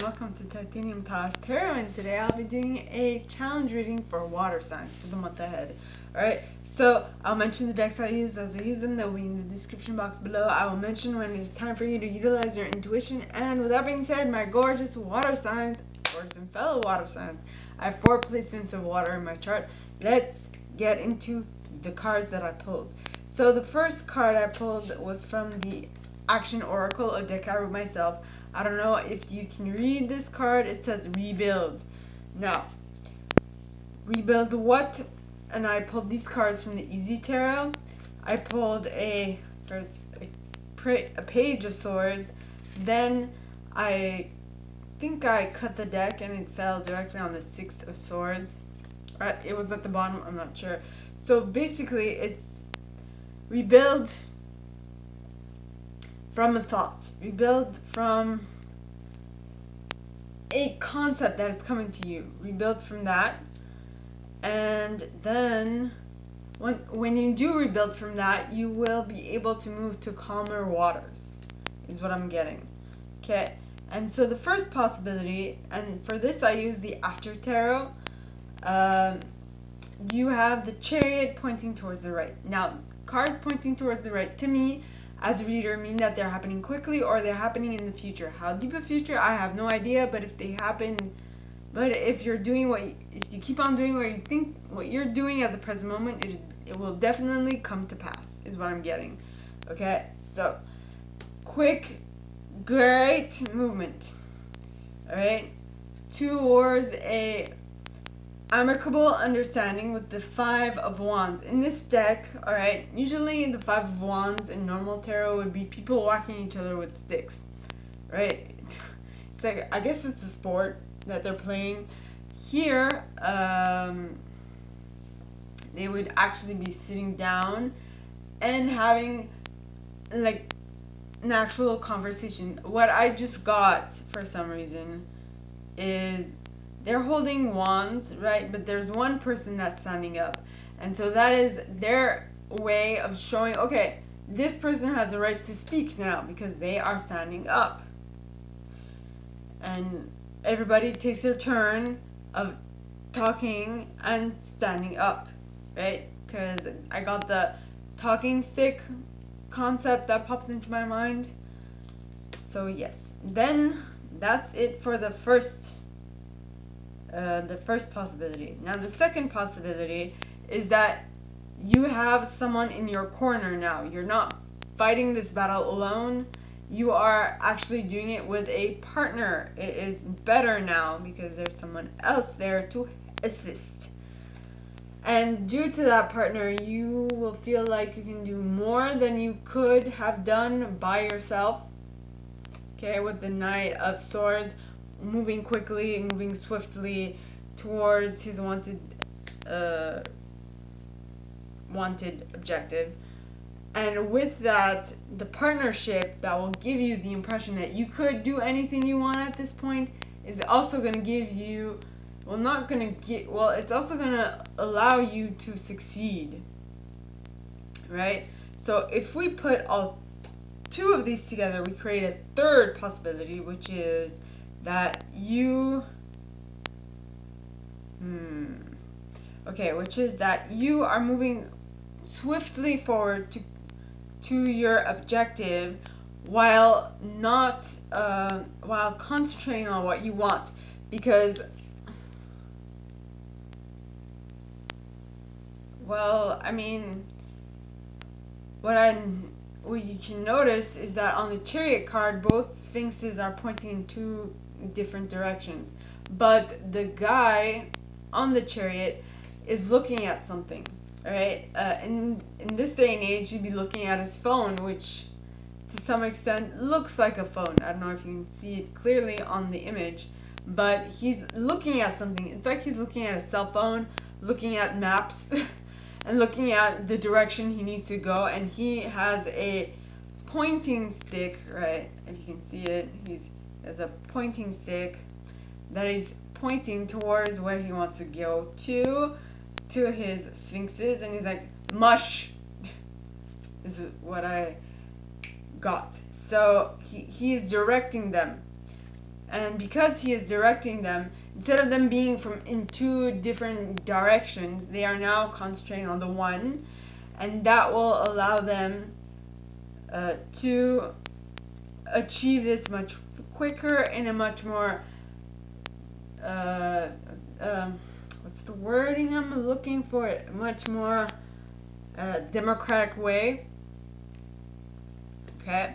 welcome to Titanium Tarot, and today I'll be doing a challenge reading for water signs for the month ahead. Alright, so I'll mention the decks I use as I use them. They'll be in the description box below. I will mention when it's time for you to utilize your intuition. And with that being said, my gorgeous water signs, and fellow water signs, I have 4 placements of water in my chart. Let's get into the cards that I pulled. So the first card I pulled was from the Action Oracle, a deck I wrote myself. I don't know if you can read this card. It says rebuild. Now, rebuild what? And I pulled these cards from the Easy Tarot. I pulled first a Page of Swords. Then I think I cut the deck and it fell directly on the Six of Swords. It was at the bottom, I'm not sure. So basically it's rebuild from a thought. Rebuild from a concept that is coming to you. Rebuild from that. And then when you do rebuild from that, you will be able to move to calmer waters, is what I'm getting. Okay. And so the first possibility, and for this I use the After Tarot, you have the Chariot pointing towards the right. Now, cards pointing towards the right to me as a reader mean that they're happening quickly or they're happening in the future. How deep a future, I have no idea, but if they happen, if you're doing if you keep on doing what you think, what you're doing at the present moment, it will definitely come to pass, is what I'm getting. Okay, so quick, great movement. Alright, towards a amicable understanding with the Five of Wands. In this deck, alright, usually the Five of Wands in normal tarot would be people whacking each other with sticks. Right? It's like, I guess it's a sport that they're playing. Here, they would actually be sitting down and having like an actual conversation. What I just got for some reason is they're holding wands, right? But there's one person that's standing up. And so that is their way of showing, okay, this person has a right to speak now because they are standing up. And everybody takes their turn of talking and standing up, right? Because I got the talking stick concept that popped into my mind. So yes. Then that's it for the first possibility. Now the second possibility is that you have someone in your corner now. You're not fighting this battle alone. You are actually doing it with a partner. It is better now because there's someone else there to assist. And due to that partner, you will feel like you can do more than you could have done by yourself. Okay, with the Knight of Swords, moving quickly, moving swiftly towards his wanted objective. And with that, the partnership that will give you the impression that you could do anything you want at this point is also going to give you, it's also going to allow you to succeed, right? So if we put all 2 of these together, we create a third possibility, which is that you are moving swiftly forward to your objective while concentrating on what you want, because what you can notice is that on the Chariot card, both Sphinxes are pointing in 2 different directions, but the guy on the Chariot is looking at something. Alright, in this day and age, you'd be looking at his phone, which to some extent looks like a phone. I don't know if you can see it clearly on the image, but he's looking at something. It's like he's looking at a cell phone, looking at maps, and looking at the direction he needs to go, and he has a pointing stick, right? If you can see it, he has a pointing stick that is pointing towards where he wants to go to his Sphinxes, and he's like, mush, is what I got. So he is directing them. And because he is directing them, instead of them being from in two different directions, they are now concentrating on the one, and that will allow them to achieve this much quicker in a much more what's the wording I'm looking for? Much more democratic way. Okay.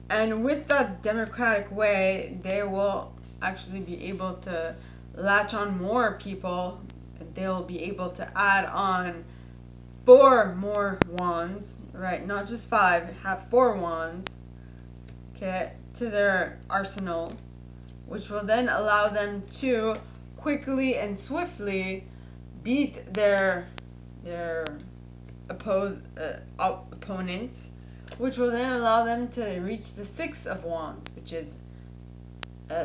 And with that democratic way, they will actually be able to latch on more people. They'll be able to add on 4 more wands, right? Not just 5, have 4 wands, okay, to their arsenal, which will then allow them to quickly and swiftly beat their opponents, which will then allow them to reach the 6 of wands, which is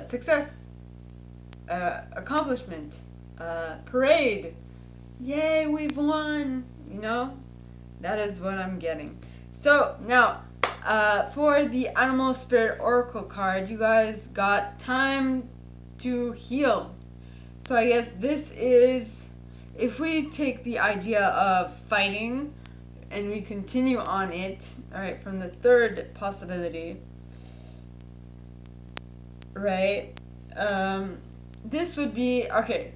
success, accomplishment, parade, yay, we've won, you know, that is what I'm getting. So now, for the Animal Spirit Oracle card, you guys got time to heal. So I guess this is, if we take the idea of fighting and we continue on it, alright, from the third possibility, right, this would be, okay,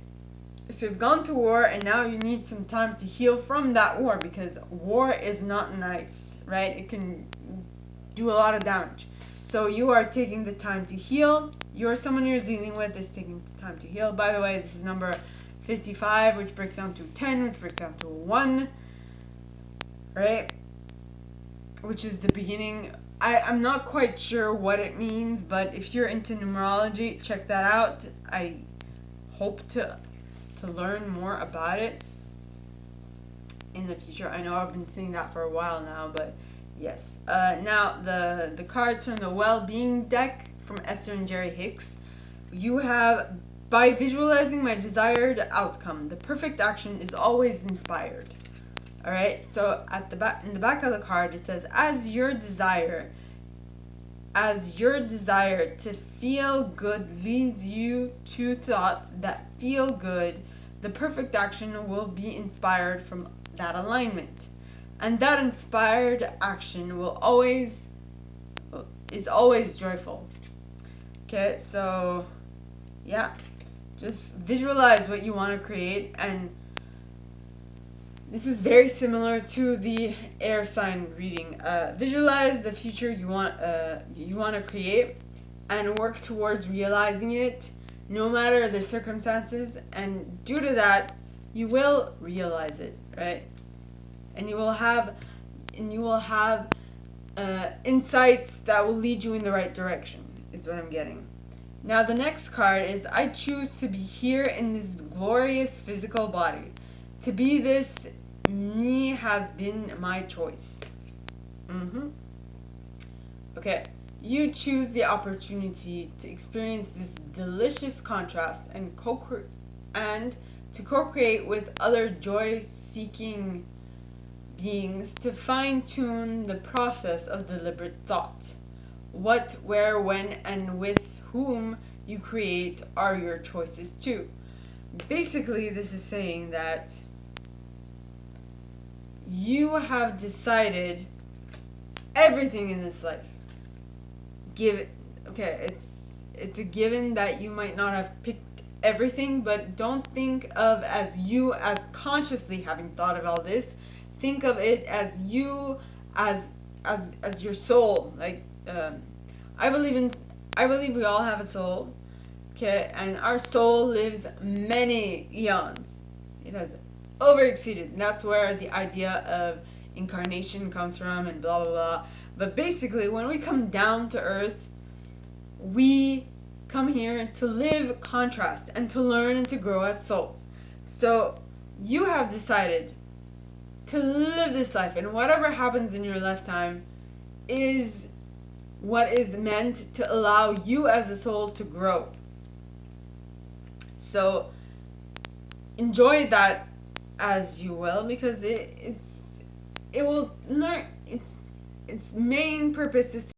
so you've gone to war and now you need some time to heal from that war, because war is not nice, right? It can do a lot of damage. So you are taking the time to heal. You or someone you're dealing with is taking the time to heal. By the way, this is number 55, which breaks down to 10, which breaks down to 1, right? Which is the beginning. I'm not quite sure what it means, but if you're into numerology, check that out. I hope to learn more about it in the future. I know I've been saying that for a while now, but yes. Now, the cards from the Well-Being deck from Esther and Jerry Hicks. You have, by visualizing my desired outcome, the perfect action is always inspired. Alright, so at the back, in the back of the card, it says, as your desire to feel good leads you to thoughts that feel good, the perfect action will be inspired from that alignment. And that inspired action is always joyful. Okay, so yeah, just visualize what you want to create, and this is very similar to the air sign reading. Visualize the future you want to create, and work towards realizing it, no matter the circumstances. And due to that, you will realize it, right? And you will have insights that will lead you in the right direction, is what I'm getting. Now the next card is, I choose to be here in this glorious physical body. To be this me has been my choice. Okay, you choose the opportunity to experience this delicious contrast and to co-create with other joy-seeking beings to fine-tune the process of deliberate thought. What, where, when, and with whom you create are your choices too. Basically, this is saying that you have decided everything in this life. It's a given that you might not have picked everything, but don't think of as you as consciously having thought of all this. Think of it as you as your soul. Like I believe we all have a soul. Okay, and our soul lives many eons. It has overexceeded, and that's where the idea of incarnation comes from, and blah blah blah. But basically, when we come down to earth, we come here to live contrast and to learn and to grow as souls. So you have decided to live this life, and whatever happens in your lifetime is what is meant to allow you as a soul to grow. So enjoy that as you will, because it will learn its main purpose is